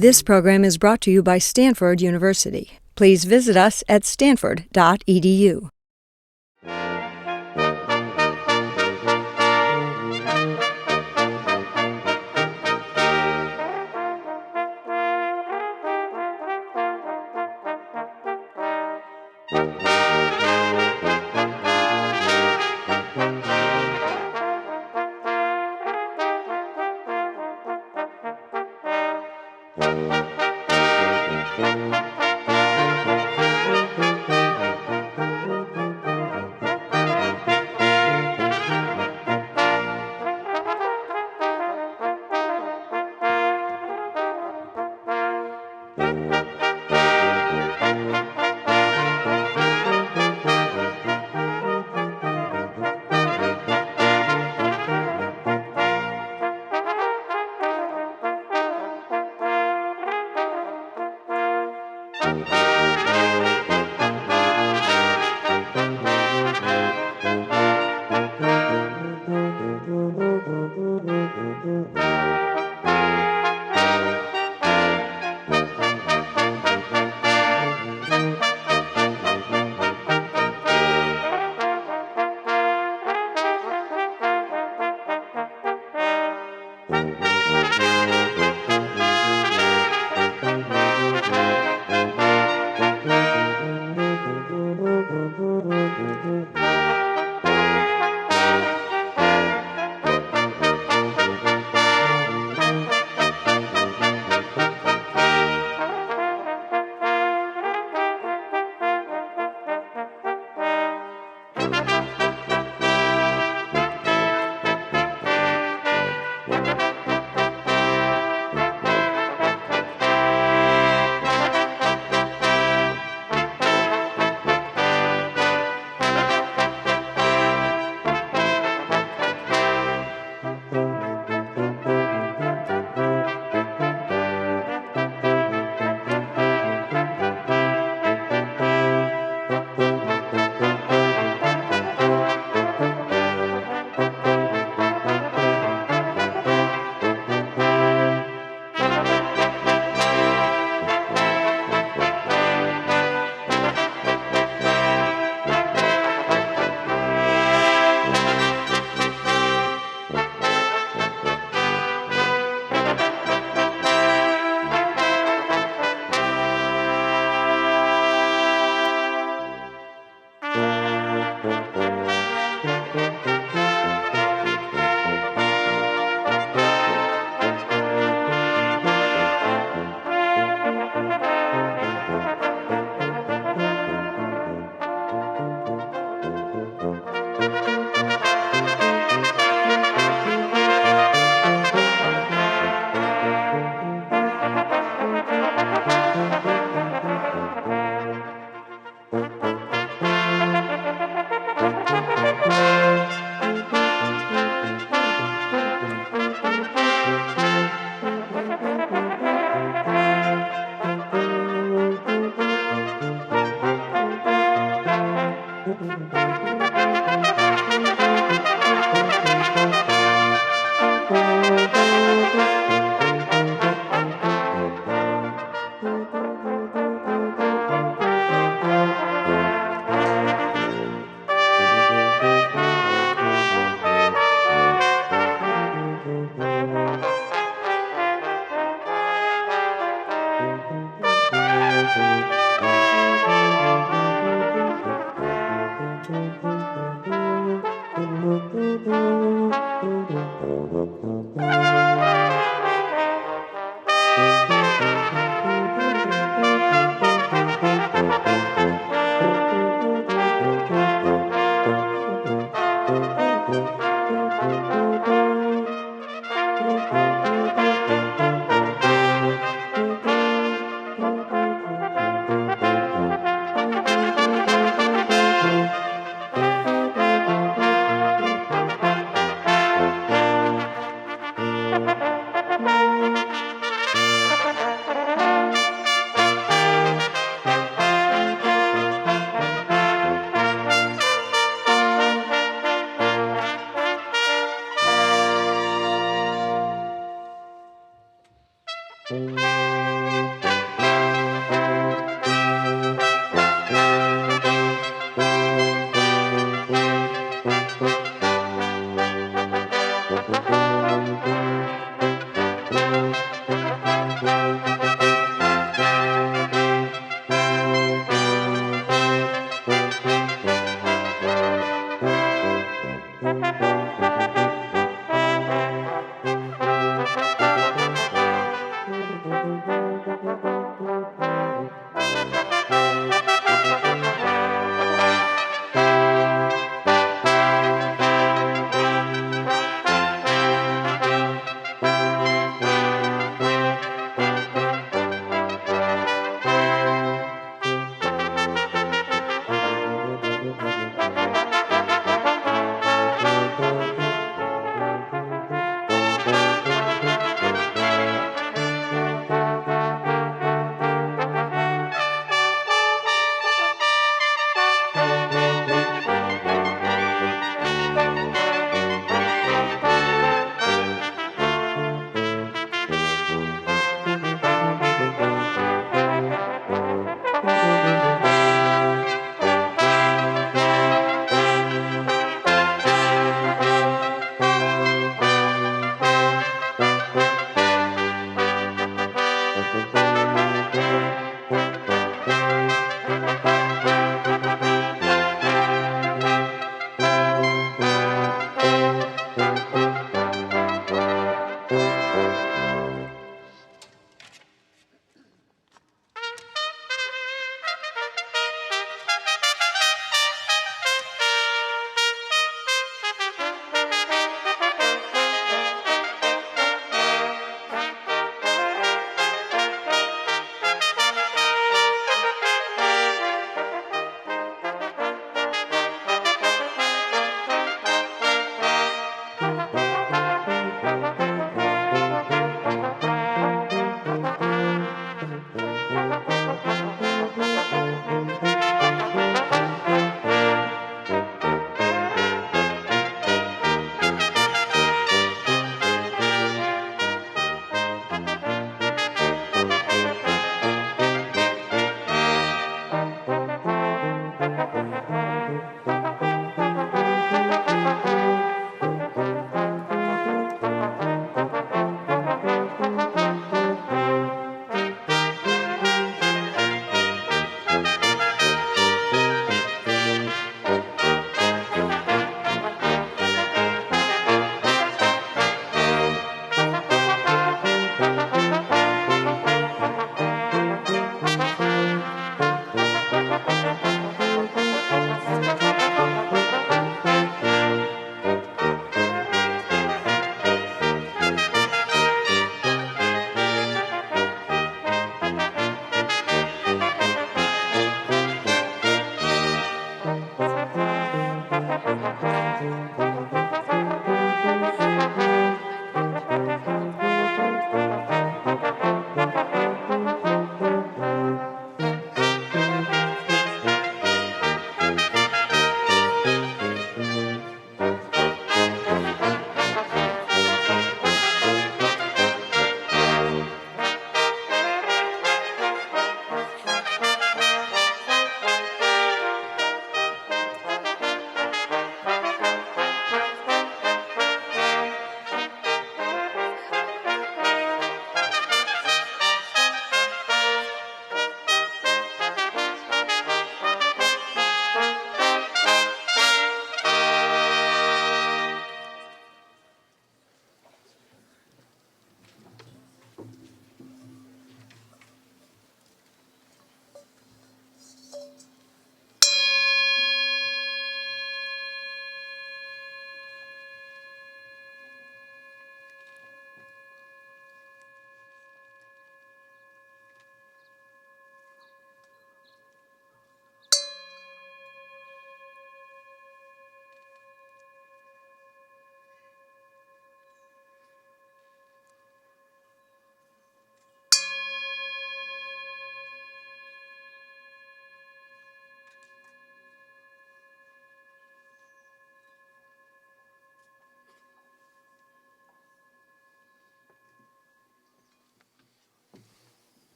This program is brought to you by Stanford University. Please visit us at stanford.edu.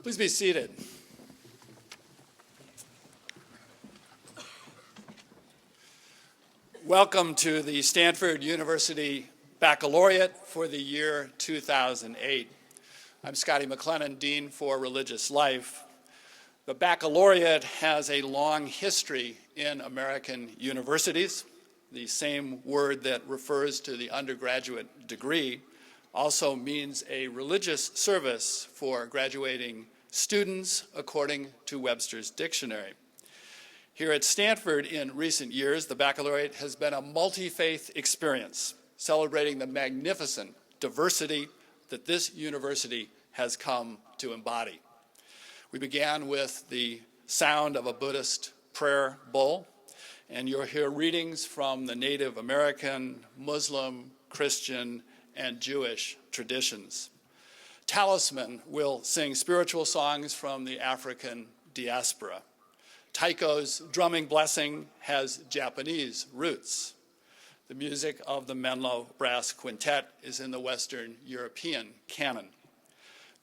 Please be seated. Welcome to the Stanford University Baccalaureate for the year 2008. I'm Scotty McLennan, Dean for Religious Life. The baccalaureate has a long history in American universities. The same word that refers to the undergraduate degree also means a religious service for graduating students, according to Webster's dictionary. Here at Stanford in recent years, the baccalaureate has been a multi-faith experience, celebrating the magnificent diversity that this university has come to embody. We began with the sound of a Buddhist prayer bowl, and you'll hear readings from the Native American, Muslim, Christian, and Jewish traditions. Talisman will sing spiritual songs from the African diaspora. Taiko's drumming blessing has Japanese roots. The music of the Menlo Brass Quintet is in the Western European canon.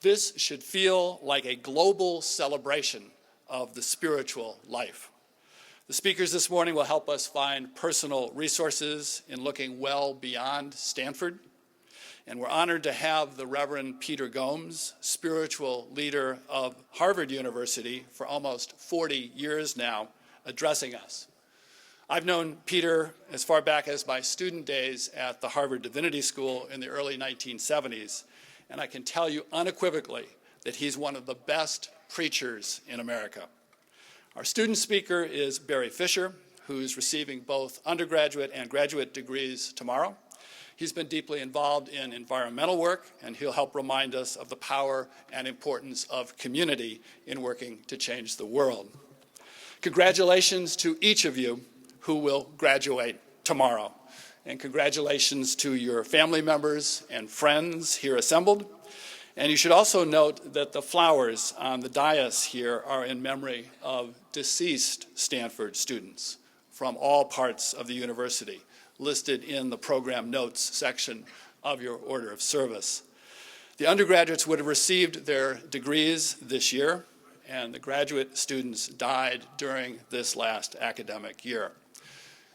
This should feel like a global celebration of the spiritual life. The speakers this morning will help us find personal resources in looking well beyond Stanford. And we're honored to have the Reverend Peter Gomes, spiritual leader of Harvard University for almost 40 years now, addressing us. I've known Peter as far back as my student days at the Harvard Divinity School in the early 1970s, and I can tell you unequivocally that he's one of the best preachers in America. Our student speaker is Barry Fisher, who's receiving both undergraduate and graduate degrees tomorrow. He's been deeply involved in environmental work, and he'll help remind us of the power and importance of community in working to change the world. Congratulations to each of you who will graduate tomorrow. And congratulations to your family members and friends here assembled. And you should also note that the flowers on the dais here are in memory of deceased Stanford students from all parts of the university, listed in the program notes section of your order of service. The undergraduates would have received their degrees this year, and the graduate students died during this last academic year.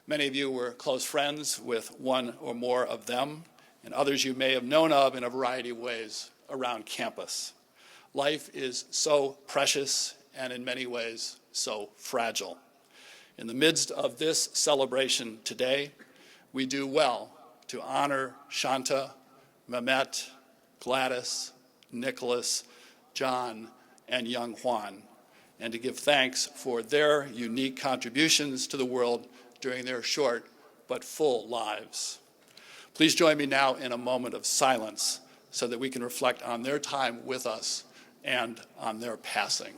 Many of you were close friends with one or more of them, and others you may have known of in a variety of ways around campus. Life is so precious and in many ways so fragile. In the midst of this celebration today, we do well to honor Shanta, Mehmet, Gladys, Nicholas, John, and young Juan, and to give thanks for their unique contributions to the world during their short but full lives. Please join me now in a moment of silence so that we can reflect on their time with us and on their passing.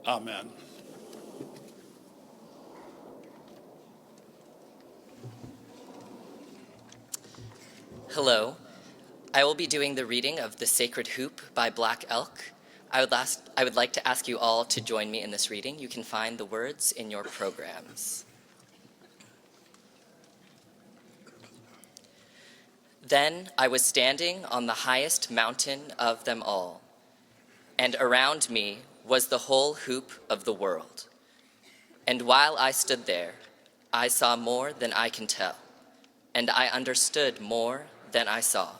Amen. Hello. I will be doing the reading of The Sacred Hoop by Black Elk. I would like to ask you all to join me in this reading. You can find the words in your programs. Then I was standing on the highest mountain of them all, and around me was the whole hoop of the world. And while I stood there, I saw more than I can tell, and I understood more than I saw.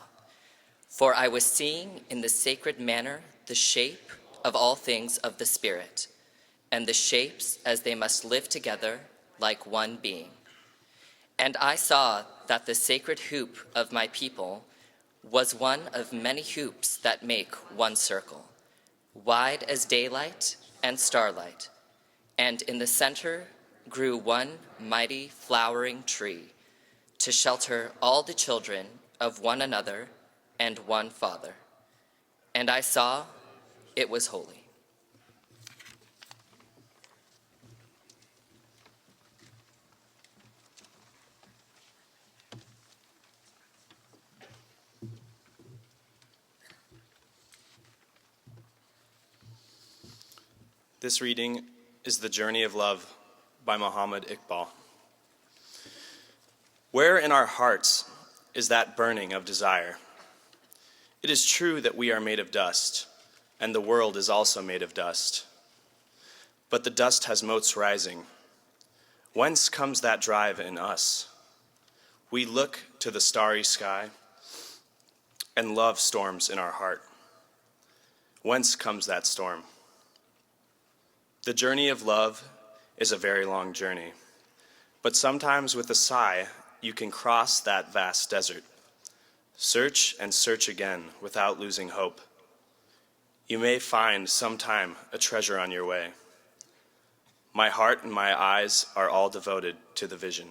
For I was seeing in the sacred manner the shape of all things of the Spirit, and the shapes as they must live together like one being. And I saw that the sacred hoop of my people was one of many hoops that make one circle, wide as daylight and starlight, and in the center grew one mighty flowering tree to shelter all the children of one another and one Father. And I saw it was holy. This reading is The Journey of Love by Muhammad Iqbal. Where in our hearts is that burning of desire? It is true that we are made of dust, and the world is also made of dust. But the dust has motes rising. Whence comes that drive in us? We look to the starry sky, and love storms in our heart. Whence comes that storm? The journey of love is a very long journey, but sometimes with a sigh, you can cross that vast desert. Search and search again without losing hope. You may find sometime a treasure on your way. My heart and my eyes are all devoted to the vision.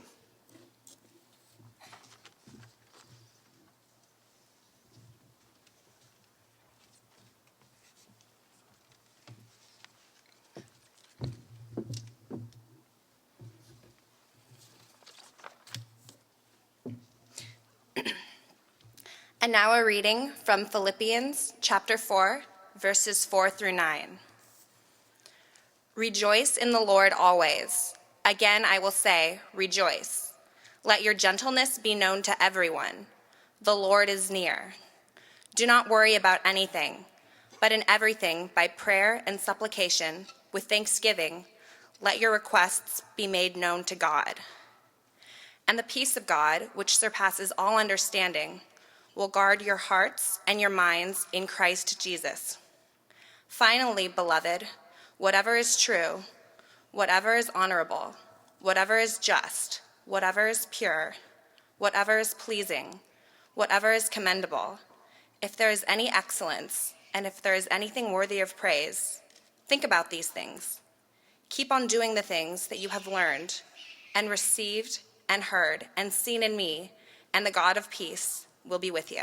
And now a reading from Philippians chapter 4, verses 4 through 9. Rejoice in the Lord always. Again, I will say, rejoice. Let your gentleness be known to everyone. The Lord is near. Do not worry about anything, but in everything, by prayer and supplication, with thanksgiving, let your requests be made known to God. And the peace of God, which surpasses all understanding, will guard your hearts and your minds in Christ Jesus. Finally, beloved, whatever is true, whatever is honorable, whatever is just, whatever is pure, whatever is pleasing, whatever is commendable, if there is any excellence, and if there is anything worthy of praise, think about these things. Keep on doing the things that you have learned and received and heard and seen in me, and the God of peace will be with you.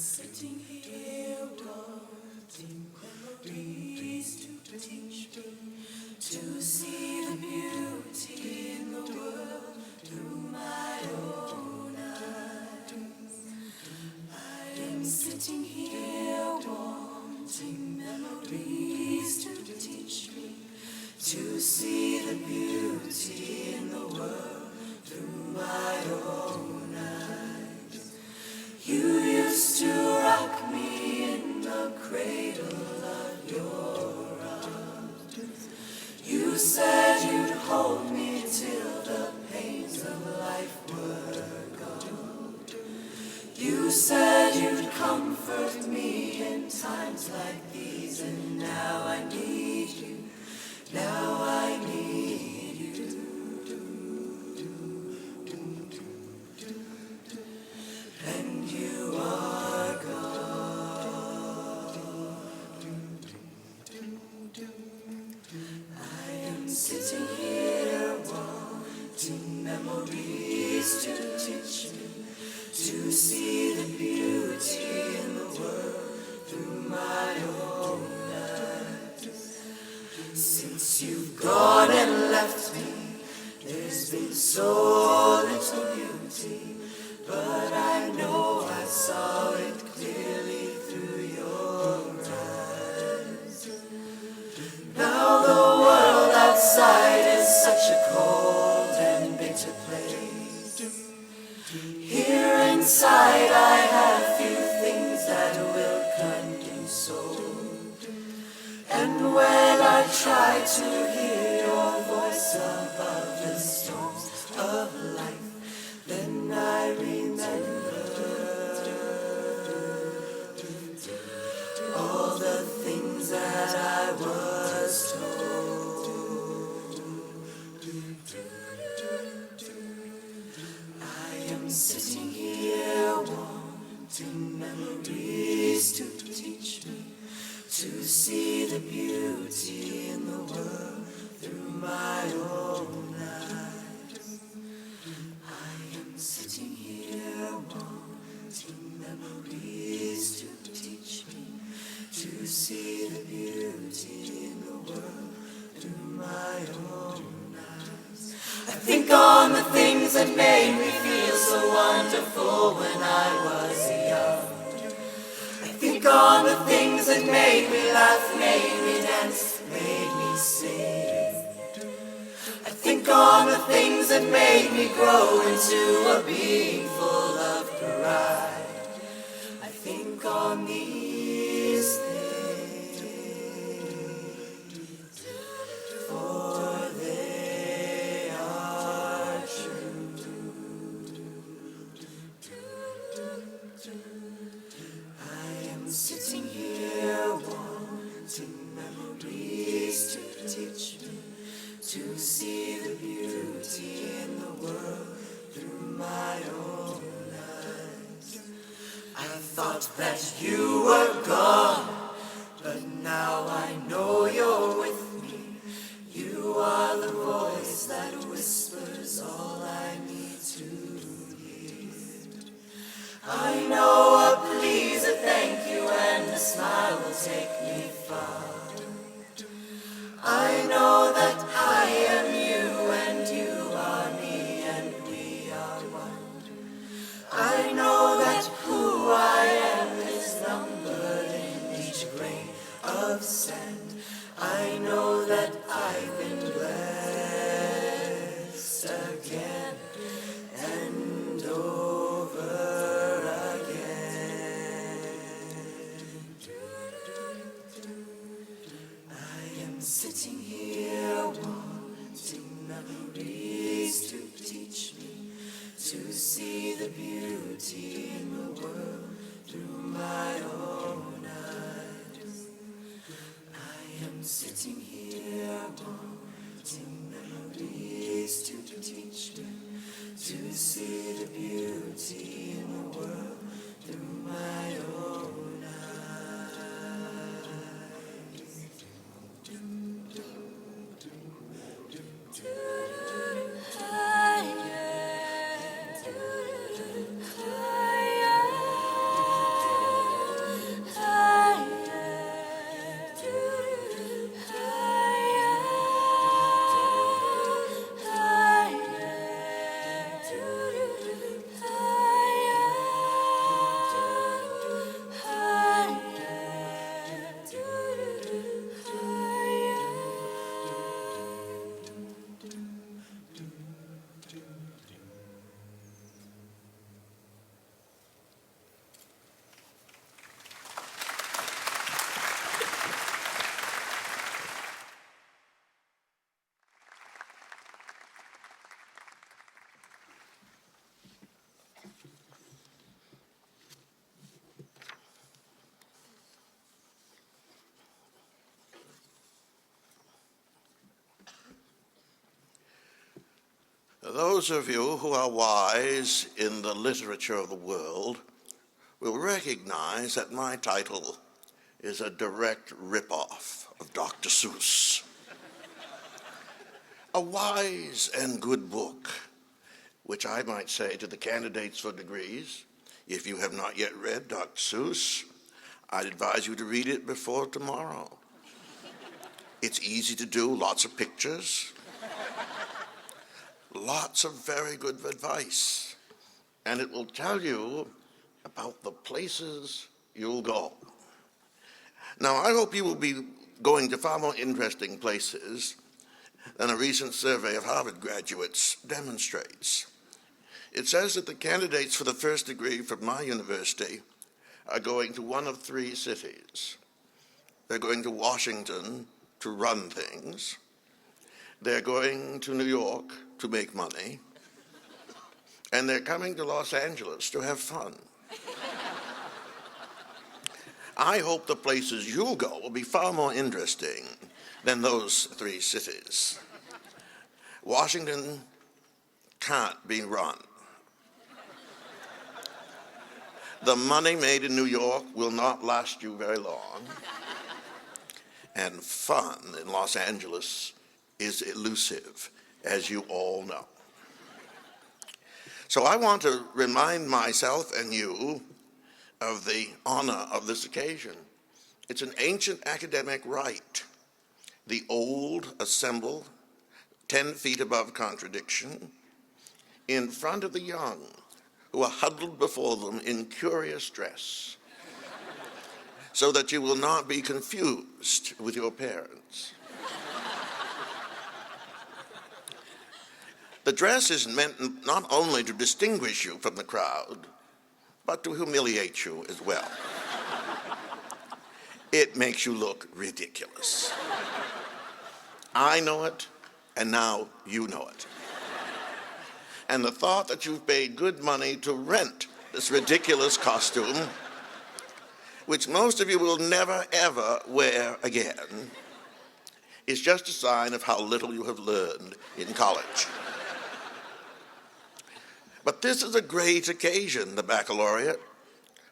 Sitting here wanting memories to teach me to see the beauty in the world through my own eyes. I am sitting here wanting memories to teach me to see the beauty in the world through my own eyes. You used to rock me in the cradle of your arms. You said you'd hold me till the pains of life were gone. You said you'd comfort me in times like these and so little beauty, but I know I saw it clearly through your eyes. Now the world outside is such a cold and bitter place. Here inside I have few things that will console. And when I try to hear your voice above the storms of life, then I remember all the things that I was told. I am sitting here wanting memories to teach me to see the beauty in the world through my own eyes. I am sitting here wanting memories to teach me to see the beauty in the world through my own eyes. I think on the things that made me feel so wonderful when I was young. I think on the things that made me laugh, made me dance, made me sing. I think on the things that made me grow into a being full of pride. I think on these things, for they are true. I am sitting here wanting memories to teach me to see the beauty in the world through my own eyes. I thought that you were gone, but now I know you're with me. You are the voice that whispers all I need to hear. I know a please, a thank you, and a smile will take me far. I know that I am you, and you are me, and we are one. I know that who I am is numbered in each grain of sand. I know that I've been blessed again and over again. I am sitting here wanting memories to teach me to see the beauty in the world through my own eyes. I am sitting here wanting memories to teach me to see the beauty in the world through my own eyes. Those of you who are wise in the literature of the world will recognize that my title is a direct rip-off of Dr. Seuss. A wise and good book, which I might say to the candidates for degrees, if you have not yet read Dr. Seuss, I'd advise you to read it before tomorrow. It's easy to do, lots of pictures. lots of very good advice, and it will tell you about the places you'll go. Now, I hope you will be going to far more interesting places than a recent survey of Harvard graduates demonstrates. It says that the candidates for the first degree from my university are going to one of three cities. They're going to Washington to run things. They're going to New York to make money. And they're coming to Los Angeles to have fun. I hope the places you'll go will be far more interesting than those three cities. Washington can't be run. The money made in New York will not last you very long. And fun in Los Angeles is elusive, as you all know. So I want to remind myself and you of the honor of this occasion. It's an ancient academic right. The old assemble 10 feet above contradiction in front of the young who are huddled before them in curious dress, so that you will not be confused with your parents. The dress is meant not only to distinguish you from the crowd, but to humiliate you as well. It makes you look ridiculous. I know it, and now you know it. And the thought that you've paid good money to rent this ridiculous costume, which most of you will never, ever wear again, is just a sign of how little you have learned in college. But this is a great occasion, the baccalaureate,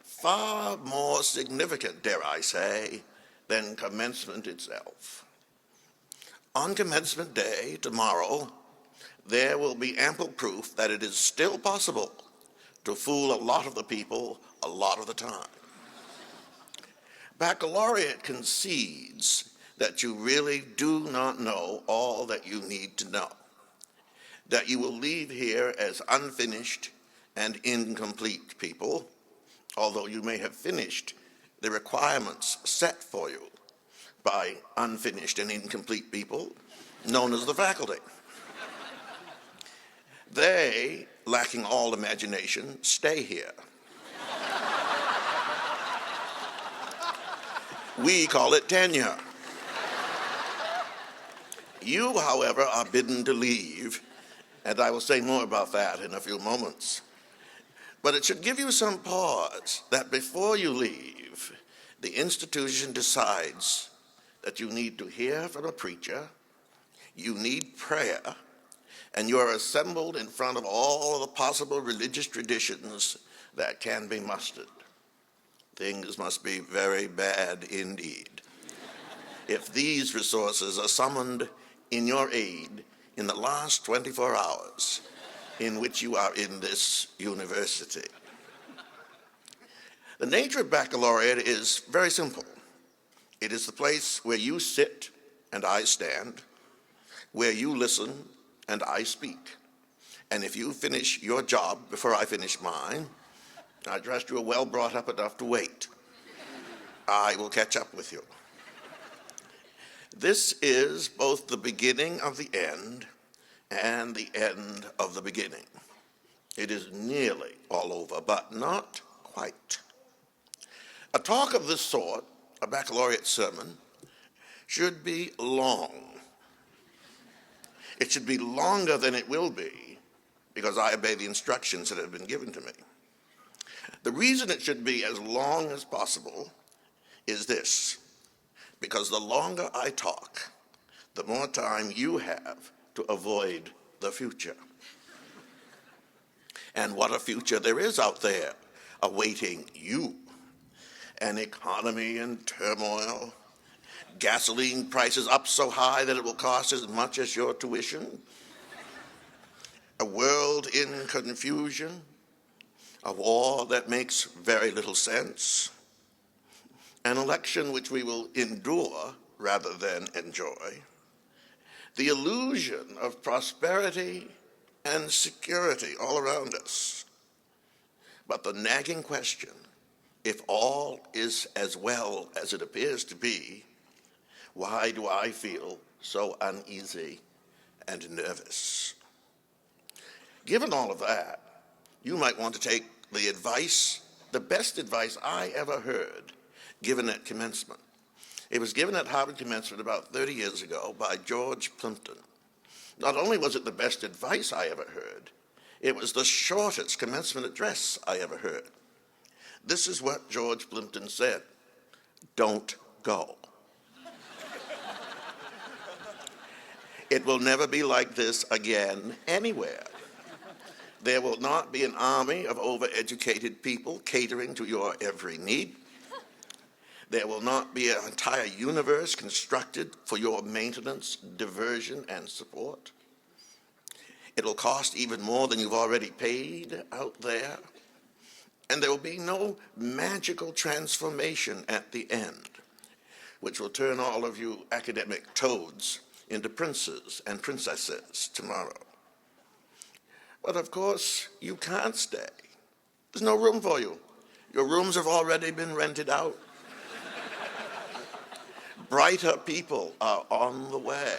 far more significant, dare I say, than commencement itself. On commencement day, tomorrow, there will be ample proof that it is still possible to fool a lot of the people a lot of the time. Baccalaureate concedes that you really do not know all that you need to know, that you will leave here as unfinished and incomplete people, although you may have finished the requirements set for you by unfinished and incomplete people, known as the faculty. They, lacking all imagination, stay here. We call it tenure. You, however, are bidden to leave, and I will say more about that in a few moments. But it should give you some pause that before you leave, the institution decides that you need to hear from a preacher, you need prayer, and you are assembled in front of all the possible religious traditions that can be mustered. Things must be very bad indeed if these resources are summoned in your aid in the last 24 hours in which you are in this university. The nature of baccalaureate is very simple. It is the place where you sit and I stand, where you listen and I speak. And if you finish your job before I finish mine, I trust you are well brought up enough to wait. I will catch up with you. This is both the beginning of the end and the end of the beginning. It is nearly all over, but not quite. A talk of this sort, a baccalaureate sermon, should be long. It should be longer than it will be because I obey the instructions that have been given to me. The reason it should be as long as possible is this: because the longer I talk, the more time you have to avoid the future. And what a future there is out there awaiting you. An economy in turmoil, gasoline prices up so high that it will cost as much as your tuition, a world in confusion, a war that makes very little sense, an election which we will endure rather than enjoy, the illusion of prosperity and security all around us. But the nagging question, if all is as well as it appears to be, why do I feel so uneasy and nervous? Given all of that, you might want to take the advice, the best advice I ever heard, given at commencement. It was given at Harvard Commencement about 30 years ago by George Plimpton. Not only was it the best advice I ever heard, it was the shortest commencement address I ever heard. This is what George Plimpton said: don't go. It will never be like this again anywhere. There will not be an army of overeducated people catering to your every need. There will not be an entire universe constructed for your maintenance, diversion, and support. It'll cost even more than you've already paid out there. And there will be no magical transformation at the end, which will turn all of you academic toads into princes and princesses tomorrow. But of course, you can't stay. There's no room for you. Your rooms have already been rented out. Brighter people are on the way.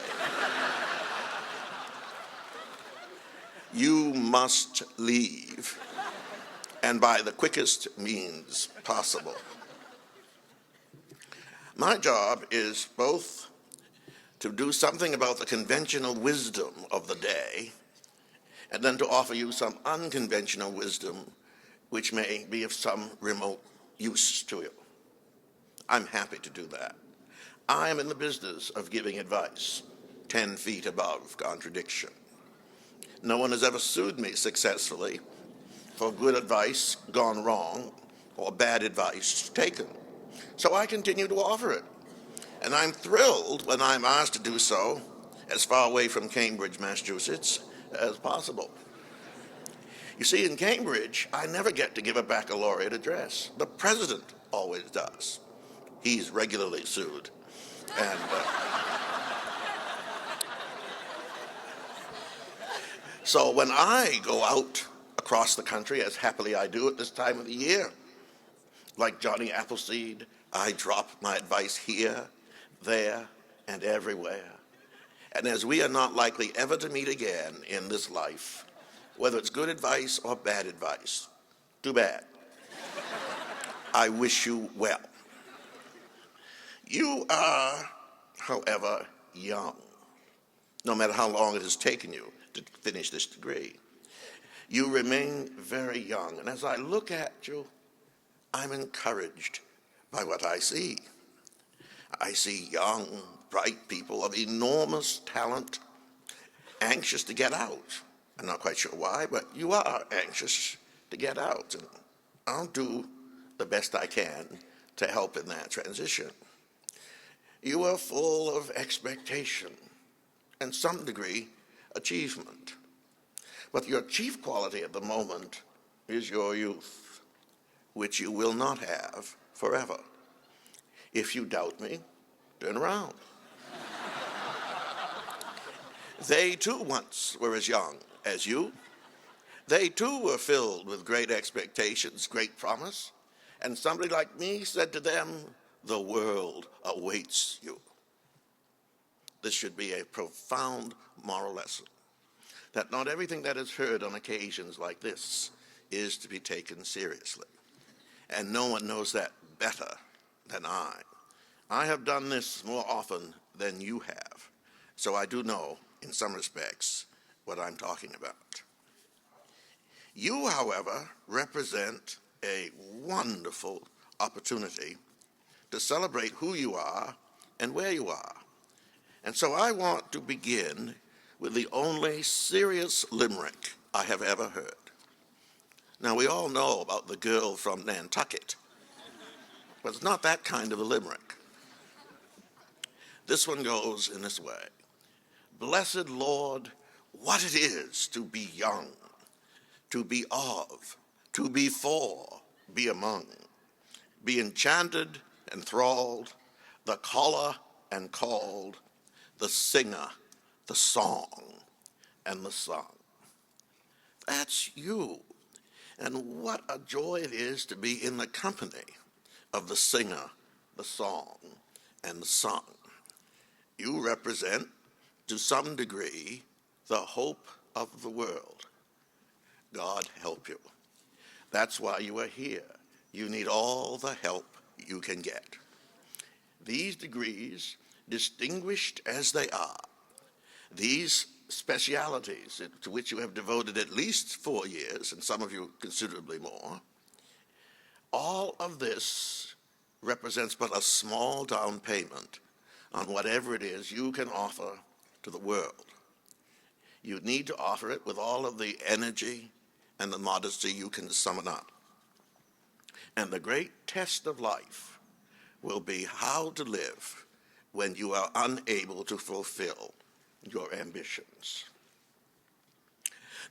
You must leave, and by the quickest means possible. My job is both to do something about the conventional wisdom of the day, and then to offer you some unconventional wisdom which may be of some remote use to you. I'm happy to do that. I am in the business of giving advice, 10 feet above contradiction. No one has ever sued me successfully for good advice gone wrong or bad advice taken. So I continue to offer it. And I'm thrilled when I'm asked to do so as far away from Cambridge, Massachusetts as possible. You see, in Cambridge, I never get to give a baccalaureate address. The president always does. He's regularly sued. And so when I go out across the country, as happily I do at this time of the year, like Johnny Appleseed, I drop my advice here, there, and everywhere. And as we are not likely ever to meet again in this life, whether it's good advice or bad advice, too bad. I wish you well. You are, however, young, no matter how long it has taken you to finish this degree. You remain very young, and as I look at you, I'm encouraged by what I see. I see young, bright people of enormous talent, anxious to get out. I'm not quite sure why, but you are anxious to get out, and I'll do the best I can to help in that transition. You are full of expectation and some degree achievement. But your chief quality at the moment is your youth, which you will not have forever. If you doubt me, turn around. They too once were as young as you. They too were filled with great expectations, great promise, and somebody like me said to them, "The world awaits you." This should be a profound moral lesson, that not everything that is heard on occasions like this is to be taken seriously. And no one knows that better than I. I have done this more often than you have, so I do know, in some respects, what I'm talking about. You, however, represent a wonderful opportunity to celebrate who you are and where you are. And so I want to begin with the only serious limerick I have ever heard. Now, we all know about the girl from Nantucket, but it's not that kind of a limerick. This one goes in this way: Blessed Lord, what it is to be young, to be of, to be for, be among, be enchanted, enthralled, the caller and called, the singer, the song, and the sung. That's you. And what a joy it is to be in the company of the singer, the song, and the sung. You represent, to some degree, the hope of the world. God help you. That's why you are here. You need all the help you can get. These degrees, distinguished as they are, these specialities to which you have devoted at least 4 years, and some of you considerably more, all of this represents but a small down payment on whatever it is you can offer to the world. You need to offer it with all of the energy and the modesty you can summon up. And the great test of life will be how to live when you are unable to fulfill your ambitions.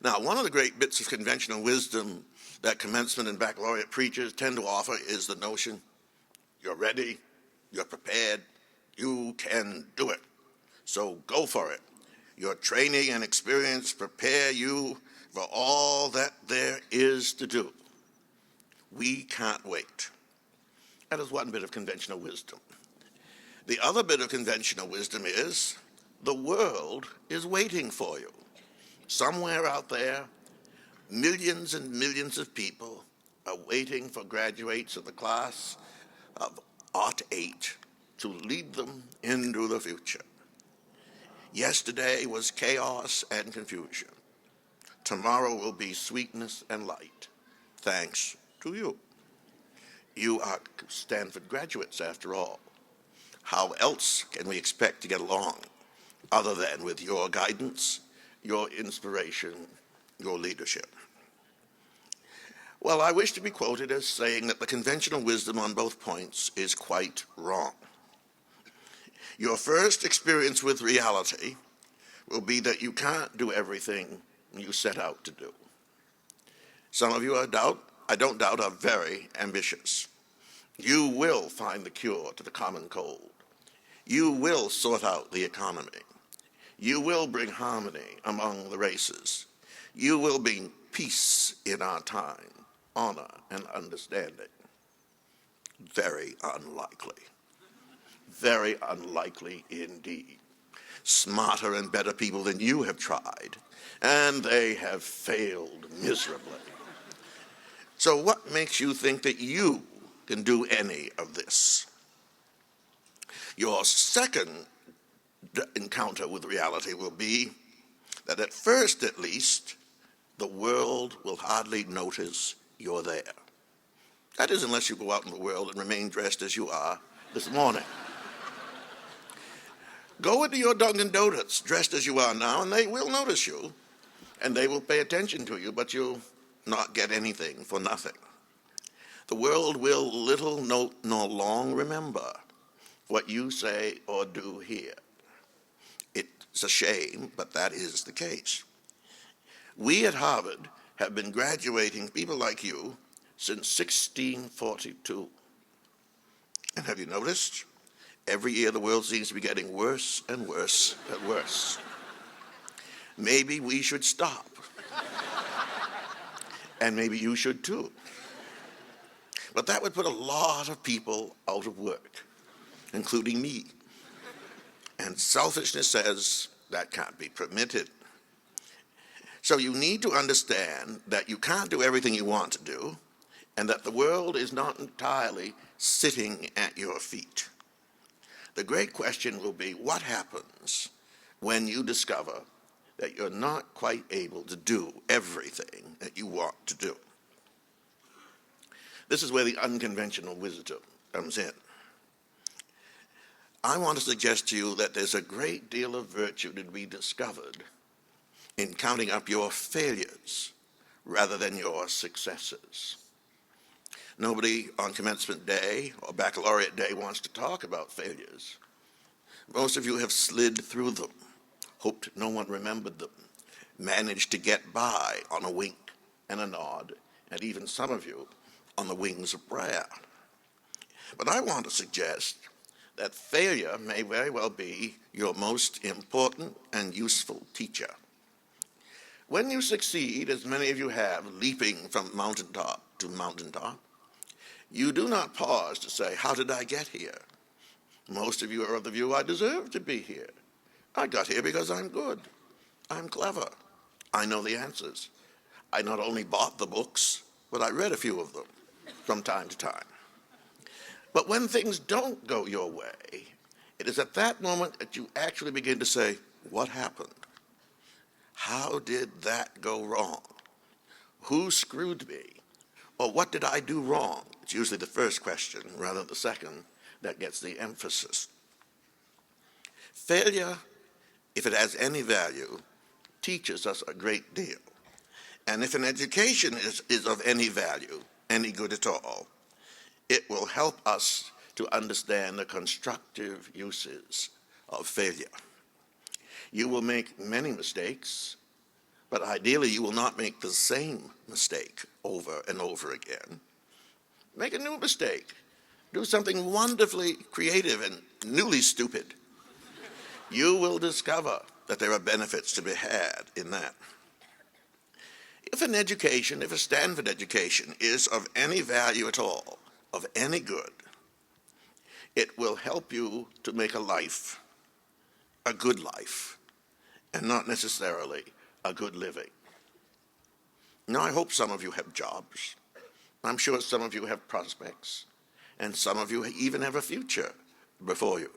Now, one of the great bits of conventional wisdom that commencement and baccalaureate preachers tend to offer is the notion, you're ready, you're prepared, you can do it, so go for it. Your training and experience prepare you for all that there is to do. We can't wait. That is one bit of conventional wisdom. The other bit of conventional wisdom is the world is waiting for you. Somewhere out there, millions and millions of people are waiting for graduates of the class of '08 to lead them into the future. Yesterday was chaos and confusion. Tomorrow will be sweetness and light, thanks to you. You are Stanford graduates, after all. How else can we expect to get along other than with your guidance, your inspiration, your leadership? Well, I wish to be quoted as saying that the conventional wisdom on both points is quite wrong. Your first experience with reality will be that you can't do everything you set out to do. Some of you, I don't doubt, are very ambitious. You will find the cure to the common cold. You will sort out the economy. You will bring harmony among the races. You will bring peace in our time, honor and understanding. Very unlikely. Very unlikely indeed. Smarter and better people than you have tried, and they have failed miserably. So what makes you think that you can do any of this? Your second encounter with reality will be that at first, at least, the world will hardly notice you're there. That is, unless you go out in the world and remain dressed as you are this morning. Go into your Dunkin' Donuts dressed as you are now, and they will notice you, and they will pay attention to you, but you'll not get anything for nothing. The world will little note nor long remember what you say or do here. It's a shame, but that is the case. We at Harvard have been graduating people like you since 1642. And have you noticed? Every year the world seems to be getting worse and worse and worse. Maybe we should stop. And maybe you should too. But that would put a lot of people out of work, including me. And selfishness says that can't be permitted. So you need to understand that you can't do everything you want to do, and that the world is not entirely sitting at your feet. The great question will be, what happens when you discover that you're not quite able to do everything that you want to do? This is where the unconventional wisdom comes in. I want to suggest to you that there's a great deal of virtue to be discovered in counting up your failures rather than your successes. Nobody on commencement day or baccalaureate day wants to talk about failures. Most of you have slid through them, hoped no one remembered them, managed to get by on a wink and a nod, and even some of you on the wings of prayer. But I want to suggest that failure may very well be your most important and useful teacher. When you succeed, as many of you have, leaping from mountaintop to mountaintop, you do not pause to say, how did I get here? Most of you are of the view, I deserve to be here. I got here because I'm good. I'm clever. I know the answers. I not only bought the books, but I read a few of them from time to time. But when things don't go your way, it is at that moment that you actually begin to say, what happened? How did that go wrong? Who screwed me? Or what did I do wrong? It's usually the first question rather than the second that gets the emphasis. Failure, if it has any value, teaches us a great deal. And if an education is of any value, any good at all, it will help us to understand the constructive uses of failure. You will make many mistakes, but ideally you will not make the same mistake over and over again. Make a new mistake. Do something wonderfully creative and newly stupid. You will discover that there are benefits to be had in that. If an education, if a Stanford education is of any value at all, of any good, it will help you to make a life, a good life, and not necessarily a good living. Now, I hope some of you have jobs. I'm sure some of you have prospects, and some of you even have a future before you,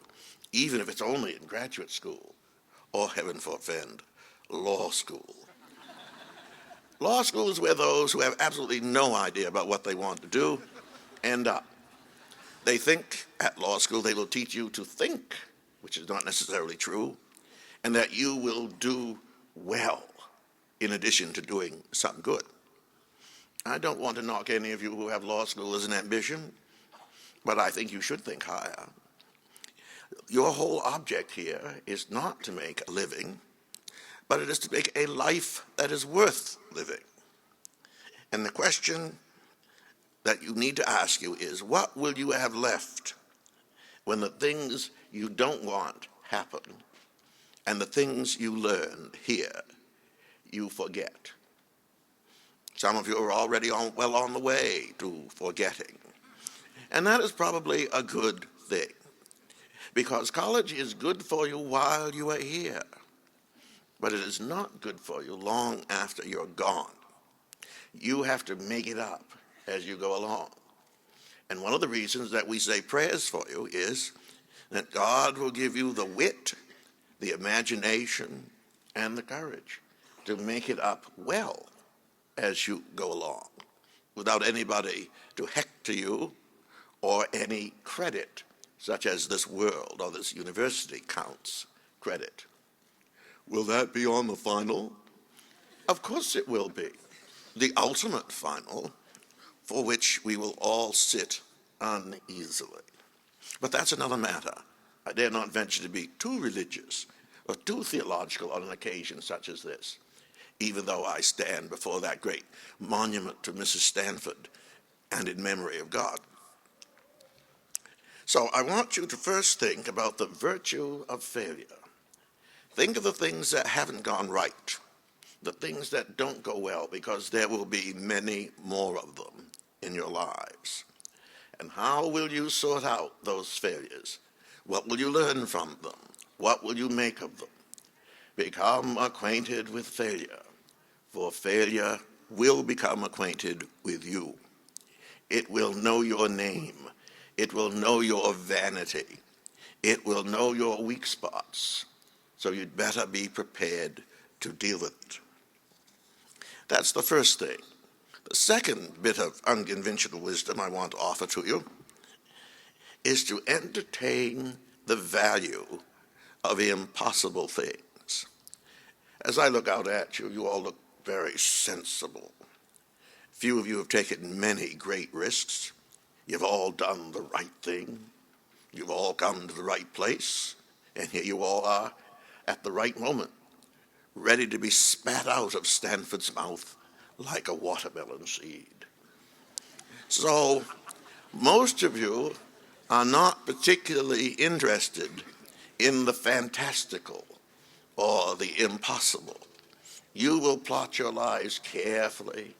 even if it's only in graduate school, or heaven forfend, law school. Law school is where those who have absolutely no idea about what they want to do end up. They think at law school they will teach you to think, which is not necessarily true, and that you will do well in addition to doing some good. I don't want to knock any of you who have law school as an ambition, but I think you should think higher. Your whole object here is not to make a living, but it is to make a life that is worth living. And the question that you need to ask you is, what will you have left when the things you don't want happen and the things you learn here you forget? Some of you are already well on the way to forgetting. And that is probably a good thing, because college is good for you while you are here, but it is not good for you long after you're gone. You have to make it up as you go along. And one of the reasons that we say prayers for you is that God will give you the wit, the imagination, and the courage to make it up well as you go along, without anybody to hector you or any credit, such as this world or this university counts credit. Will that be on the final? Of course it will be. The ultimate final, for which we will all sit uneasily. But that's another matter. I dare not venture to be too religious or too theological on an occasion such as this, even though I stand before that great monument to Mrs. Stanford and in memory of God. So I want you to first think about the virtue of failure. Think of the things that haven't gone right, the things that don't go well, because there will be many more of them in your lives. And how will you sort out those failures? What will you learn from them? What will you make of them? Become acquainted with failure, for failure will become acquainted with you. It will know your name. It will know your vanity. It will know your weak spots. So you'd better be prepared to deal with it. That's the first thing. The second bit of unconventional wisdom I want to offer to you is to entertain the value of impossible things. As I look out at you, you all look very sensible. Few of you have taken many great risks. You've all done the right thing. You've all come to the right place. And here you all are at the right moment, ready to be spat out of Stanford's mouth like a watermelon seed. So most of you are not particularly interested in the fantastical or the impossible. You will plot your lives carefully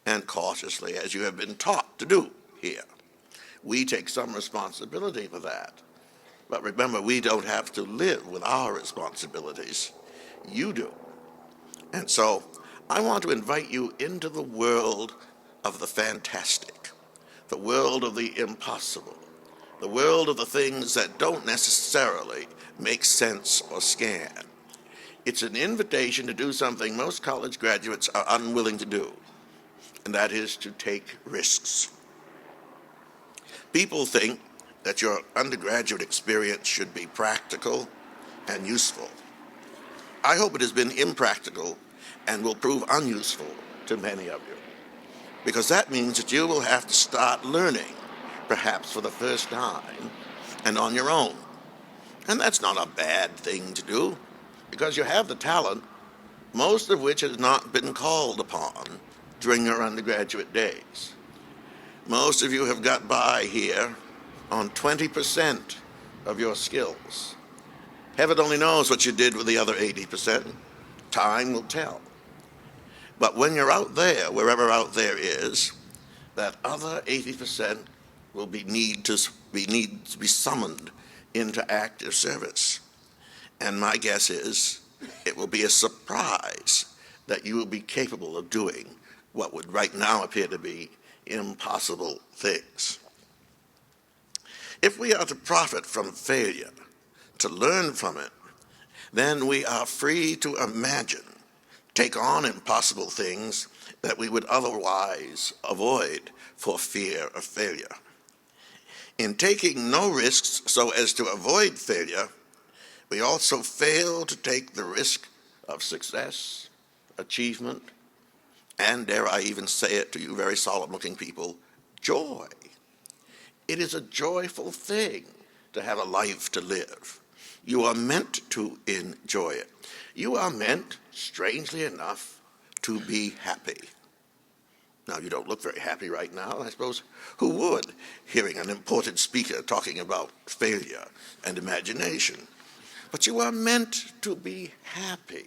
and cautiously as you have been taught to do here. We take some responsibility for that. But remember, we don't have to live with our responsibilities. You do. And so I want to invite you into the world of the fantastic, the world of the impossible, the world of the things that don't necessarily make sense or scan. It's an invitation to do something most college graduates are unwilling to do, and that is to take risks. People think that your undergraduate experience should be practical and useful. I hope it has been impractical and will prove unuseful to many of you, because that means that you will have to start learning, perhaps for the first time, and on your own. And that's not a bad thing to do, because you have the talent, most of which has not been called upon during your undergraduate days. Most of you have got by here on 20% of your skills. Heaven only knows what you did with the other 80%. Time will tell. But when you're out there, wherever out there is, that other 80% will need to be summoned into active service. And my guess is it will be a surprise that you will be capable of doing what would right now appear to be impossible things. If we are to profit from failure, to learn from it, then we are free to imagine, take on impossible things that we would otherwise avoid for fear of failure. In taking no risks so as to avoid failure, we also fail to take the risk of success, achievement, and, dare I even say it to you very solemn-looking people, joy. It is a joyful thing to have a life to live. You are meant to enjoy it. You are meant, strangely enough, to be happy. Now, you don't look very happy right now. I suppose who would, hearing an important speaker talking about failure and imagination? But you are meant to be happy,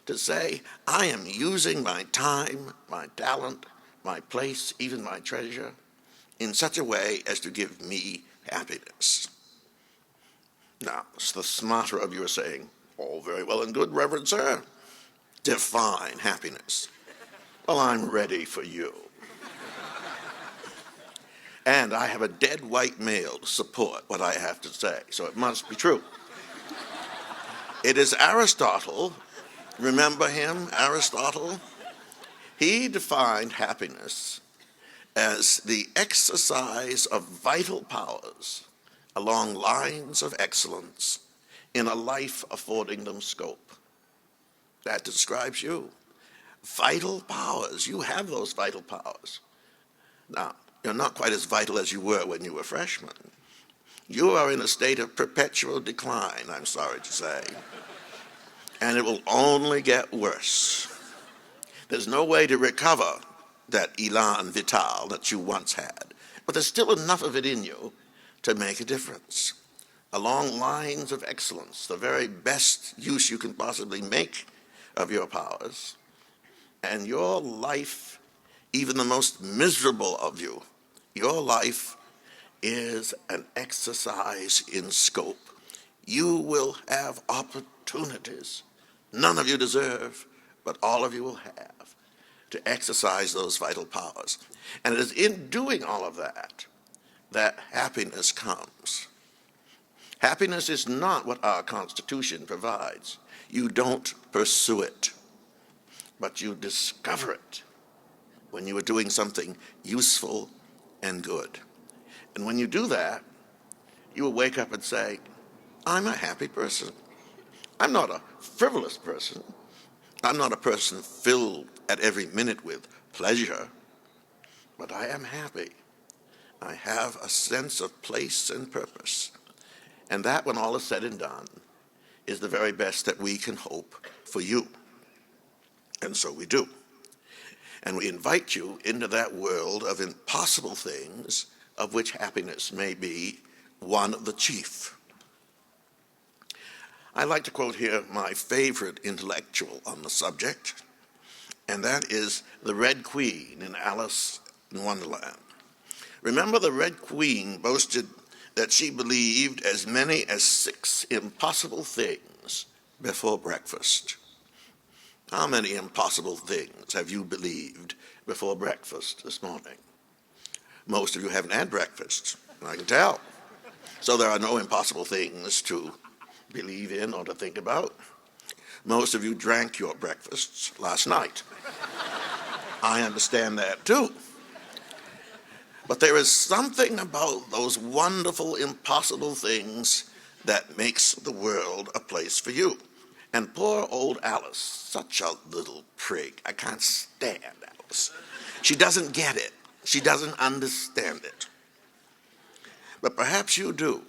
to say, I am using my time, my talent, my place, even my treasure, in such a way as to give me happiness. Now, the smarter of you are saying, all very well and good, Reverend Sir. Define happiness. Well, I'm ready for you. And I have a dead white male to support what I have to say, so it must be true. It is Aristotle. Remember him, Aristotle? He defined happiness as the exercise of vital powers along lines of excellence in a life affording them scope. That describes you. Vital powers. You have those vital powers. Now, you're not quite as vital as you were when you were freshmen. You are in a state of perpetual decline, I'm sorry to say. And it will only get worse. There's no way to recover that elan vital that you once had, but there's still enough of it in you to make a difference. Along lines of excellence, the very best use you can possibly make of your powers, and your life, even the most miserable of you, your life is an exercise in scope. You will have opportunities none of you deserve, but all of you will have to exercise those vital powers. And it is in doing all of that that happiness comes. Happiness is not what our Constitution provides. You don't pursue it, but you discover it when you are doing something useful and good. And when you do that, you will wake up and say, I'm a happy person. I'm not a frivolous person. I'm not a person filled at every minute with pleasure, but I am happy. I have a sense of place and purpose. And that, when all is said and done, is the very best that we can hope for you. And so we do. And we invite you into that world of impossible things, of which happiness may be one of the chief. I like to quote here my favorite intellectual on the subject, and that is the Red Queen in Alice in Wonderland. Remember, the Red Queen boasted that she believed as many as 6 impossible things before breakfast. How many impossible things have you believed before breakfast this morning? Most of you haven't had breakfast, I can tell. So there are no impossible things to believe in or to think about. Most of you drank your breakfasts last night. I understand that too. But there is something about those wonderful, impossible things that makes the world a place for you. And poor old Alice, such a little prig. I can't stand Alice. She doesn't get it. She doesn't understand it. But perhaps you do.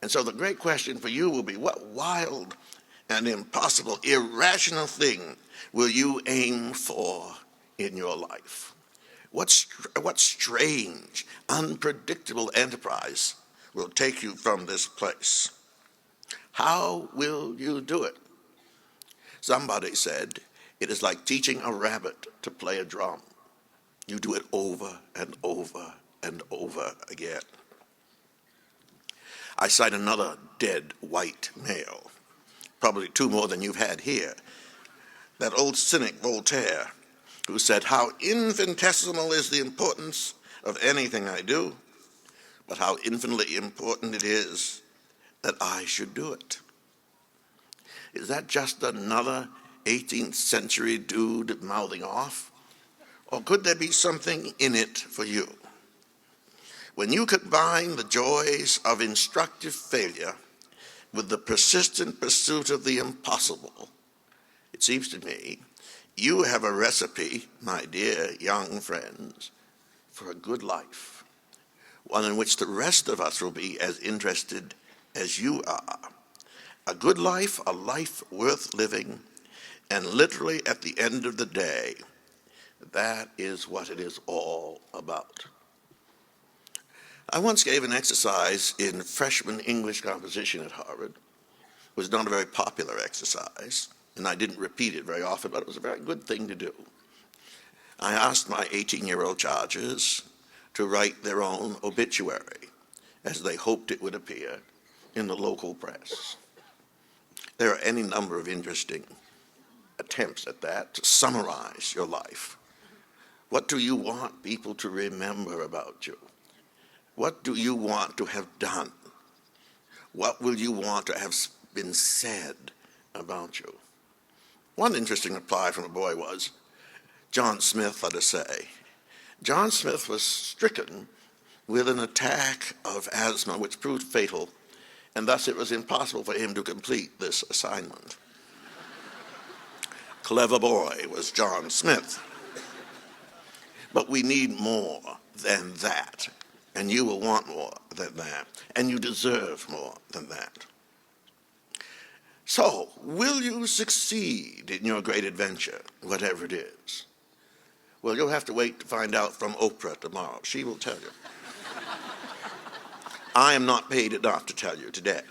And so the great question for you will be, what wild and impossible, irrational thing will you aim for in your life? What strange, unpredictable enterprise will take you from this place? How will you do it? Somebody said, it is like teaching a rabbit to play a drum. You do it over and over and over again. I cite another dead white male, probably 2 more than you've had here. That old cynic Voltaire, who said, how infinitesimal is the importance of anything I do, but how infinitely important it is that I should do it. Is that just another 18th century dude mouthing off? Or could there be something in it for you? When you combine the joys of instructive failure with the persistent pursuit of the impossible, it seems to me you have a recipe, my dear young friends, for a good life, one in which the rest of us will be as interested as you are. A good life, a life worth living, and literally at the end of the day, that is what it is all about. I once gave an exercise in freshman English composition at Harvard. It was not a very popular exercise, and I didn't repeat it very often, but it was a very good thing to do. I asked my 18-year-old charges to write their own obituary, as they hoped it would appear in the local press. There are any number of interesting attempts at that to summarize your life. What do you want people to remember about you? What do you want to have done? What will you want to have been said about you? One interesting reply from a boy was, John Smith, let us say. John Smith was stricken with an attack of asthma which proved fatal, and thus it was impossible for him to complete this assignment. Clever boy was John Smith. But we need more than that, and you will want more than that, and you deserve more than that. So, will you succeed in your great adventure, whatever it is? Well, you'll have to wait to find out from Oprah tomorrow. She will tell you. I am not paid enough to tell you today.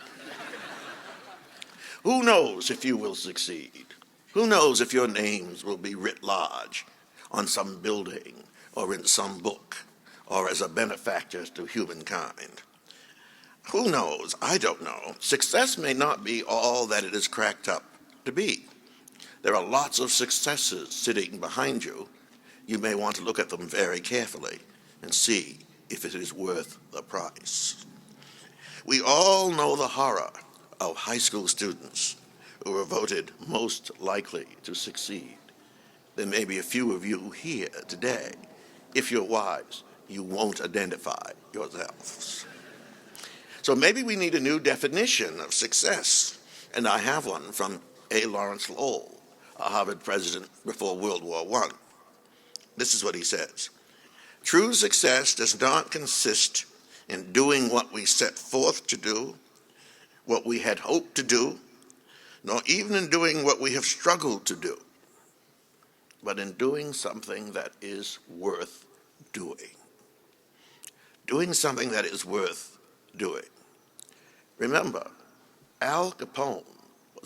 Who knows if you will succeed? Who knows if your names will be writ large on some building or in some book or as a benefactor to humankind? Who knows? I don't know. Success may not be all that it is cracked up to be. There are lots of successes sitting behind you. You may want to look at them very carefully and see if it is worth the price. We all know the horror of high school students who were voted most likely to succeed. There may be a few of you here today. If you're wise, you won't identify yourselves. So maybe we need a new definition of success, and I have one from A. Lawrence Lowell, a Harvard president before World War I. This is what he says. True success does not consist in doing what we set forth to do, what we had hoped to do, nor even in doing what we have struggled to do, but in doing something that is worth doing. Doing something that is worth doing. Remember, Al Capone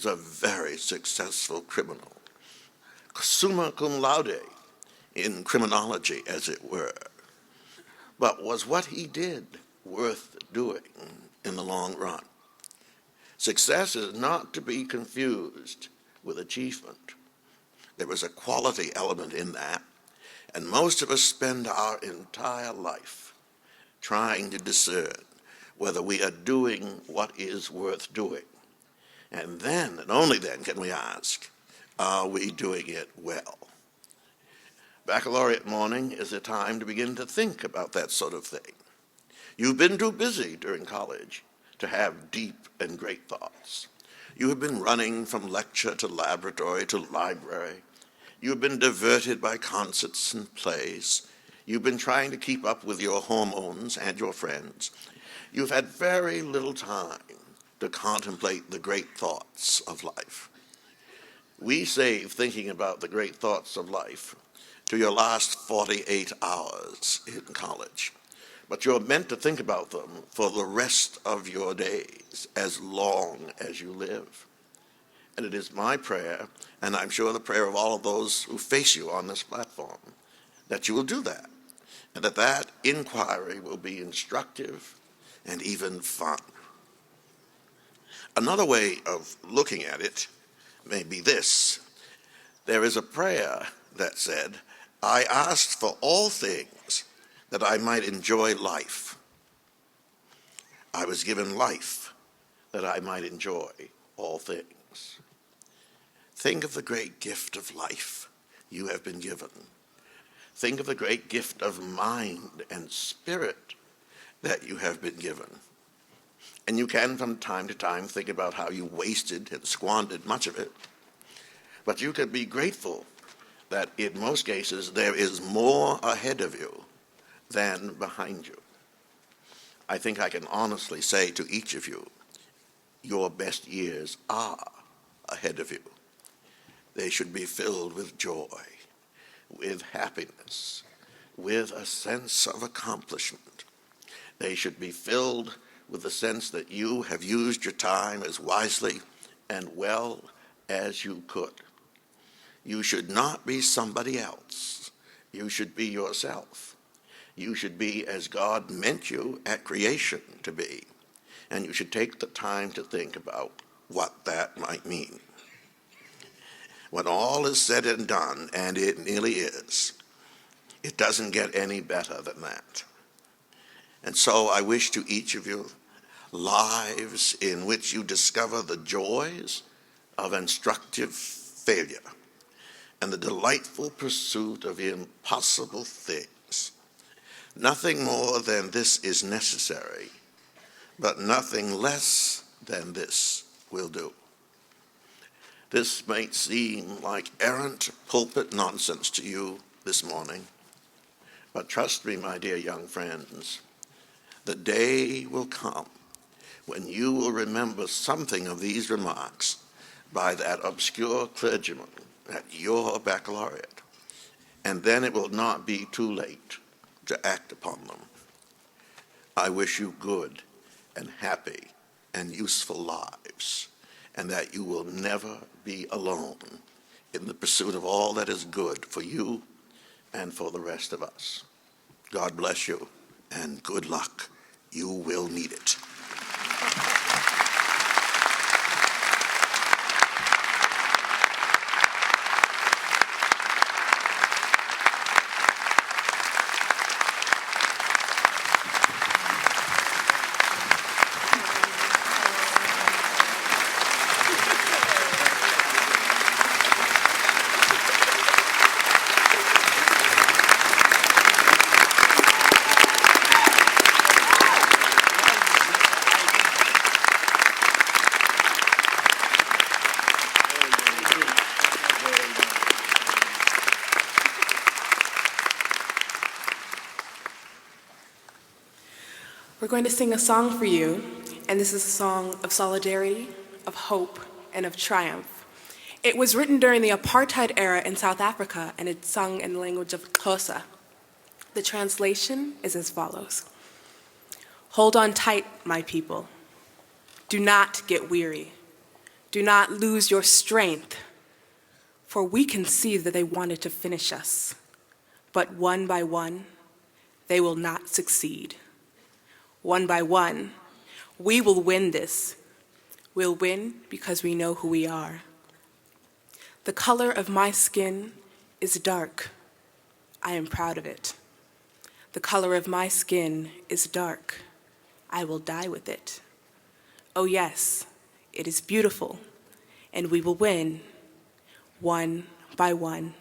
was a very successful criminal, summa cum laude in criminology, as it were. But was what he did worth doing in the long run? Success is not to be confused with achievement. There was a quality element in that, and most of us spend our entire life trying to discern whether we are doing what is worth doing. And then, and only then, can we ask, are we doing it well? Baccalaureate morning is a time to begin to think about that sort of thing. You've been too busy during college to have deep and great thoughts. You have been running from lecture to laboratory to library. You've been diverted by concerts and plays. You've been trying to keep up with your hormones and your friends. You've had very little time to contemplate the great thoughts of life. We save thinking about the great thoughts of life to your last 48 hours in college. But you're meant to think about them for the rest of your days, as long as you live. And it is my prayer, and I'm sure the prayer of all of those who face you on this platform, that you will do that, and that that inquiry will be instructive and even fun. Another way of looking at it may be this. There is a prayer that said, I asked for all things that I might enjoy life. I was given life that I might enjoy all things. Think of the great gift of life you have been given. Think of the great gift of mind and spirit that you have been given. And you can from time to time think about how you wasted and squandered much of it. But you can be grateful that in most cases there is more ahead of you than behind you. I think I can honestly say to each of you, your best years are ahead of you. They should be filled with joy, with happiness, with a sense of accomplishment. They should be filled with the sense that you have used your time as wisely and well as you could. You should not be somebody else. You should be yourself. You should be as God meant you at creation to be. And you should take the time to think about what that might mean. When all is said and done, and it nearly is, it doesn't get any better than that. And so I wish to each of you lives in which you discover the joys of instructive failure and the delightful pursuit of impossible things. Nothing more than this is necessary, but nothing less than this will do. This might seem like errant pulpit nonsense to you this morning, but trust me, my dear young friends, the day will come when you will remember something of these remarks by that obscure clergyman at your baccalaureate, and then it will not be too late to act upon them. I wish you good and happy and useful lives, and that you will never be alone in the pursuit of all that is good for you and for the rest of us. God bless you, and good luck. You will need it. We're going to sing a song for you, and this is a song of solidarity, of hope, and of triumph. It was written during the apartheid era in South Africa, and it's sung in the language of Xhosa. The translation is as follows. Hold on tight, my people. Do not get weary. Do not lose your strength, for we can see that they wanted to finish us, but one by one, they will not succeed. One by one, we will win this. We'll win because we know who we are. The color of my skin is dark. I am proud of it. The color of my skin is dark. I will die with it. Oh yes, it is beautiful, and we will win, one by one.